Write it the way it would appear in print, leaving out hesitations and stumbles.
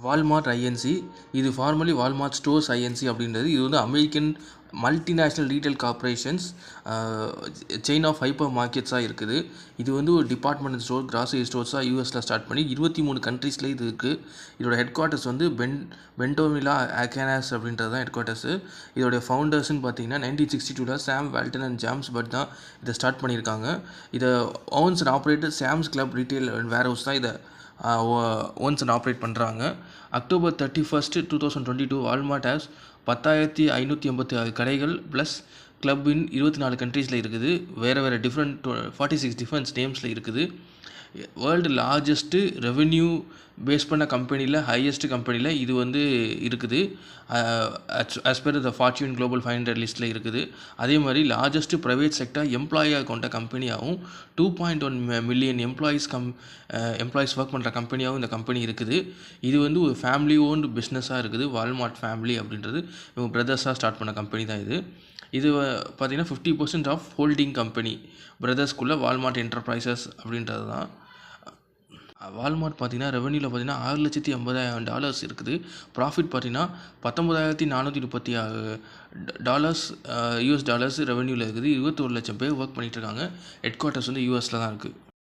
Walmart Inc இது formally Walmart stores Inc அப்படின்றது. இது வந்து American multinational retail corporations chain of hyper மார்க்கெட்ஸாக இருக்குது. இது வந்து ஒரு டிபார்ட்மெண்டல் ஸ்டோர், கிராசரி ஸ்டோர்ஸாக யூஎஸில் ஸ்டார்ட் பண்ணி 23 கண்ட்ரீஸில் இது இருக்குது. இதோட ஹெட் குவார்ட்டர்ஸ் வந்து பென்டோமிலா ஆர்கான்சாஸ் அப்படின்றது தான் ஹெட் குவார்ட்டர்ஸு. இதோடைய ஃபவுண்டர்ஸ்ன்னு பார்த்தீங்கன்னா 1962 Sam Walton and James Bud தான் இதை ஸ்டார்ட் பண்ணியிருக்காங்க. இதை owns and operator Sam's Club retail and warehouse தான் இதை ஓன்ஸ் அண்ட் ஆப்ரேட் பண்ணுறாங்க. October 31, 2022 வால்மார்ட் ஹேஸ் 10,586 கடைகள் ப்ளஸ் கிளப் இன் 24 கண்ட்ரீஸில் இருக்குது. வேறு டிஃப்ரெண்ட் 46 டிஃப்ரெண்ட் நேம்ஸில் இருக்குது. வேர்ல்டு லார்ஜஸ்ட்டு ரெவென்யூ பேஸ் பண்ண கம்பெனியில் ஹையஸ்ட் கம்பெனியில் இது வந்து இருக்குது. ஆஸ் பெர் த ஃபார்ச்சூன் குளோபல் 500 லிஸ்ட்டில் இருக்குது. அதே மாதிரி லார்ஜஸ்ட் ப்ரைவேட் செக்டர் எம்ப்ளாயாக கொண்ட கம்பெனியாகவும் 2.1 மில்லியன் எம்ப்ளாயிஸ் ஒர்க் பண்ணுற கம்பெனியாகவும் இந்த கம்பெனி இருக்குது. இது வந்து ஒரு ஃபேமிலி ஓன்டு பிஸ்னஸாக இருக்குது. வால்மார்ட் ஃபேமிலி அப்படின்றது இவங்க பிரதர்ஸாக ஸ்டார்ட் பண்ண கம்பெனி தான் இது. இது பார்த்திங்கன்னா 50% ஆஃப் ஹோல்டிங் கம்பெனி பிரதர்ஸ்குள்ளே வால்மார்ட் என்டர்பிரைசஸ் அப்படின்றது தான். வால்மார்ட் பார்த்திங்கன்னா ரெவென்யூவில் பார்த்திங்கன்னா $6,80,000 இருக்குது. ப்ராஃபிட் பார்த்திங்கன்னா $19,436 US டாலர்ஸ் ரெவென்யூவில் இருக்குது. 21 லட்சம் பேர் ஒர்க் பண்ணிகிட்ருக்காங்க. ஹெட் குவார்ட்டர்ஸ் வந்து யூஎஸில் தான் இருக்குது.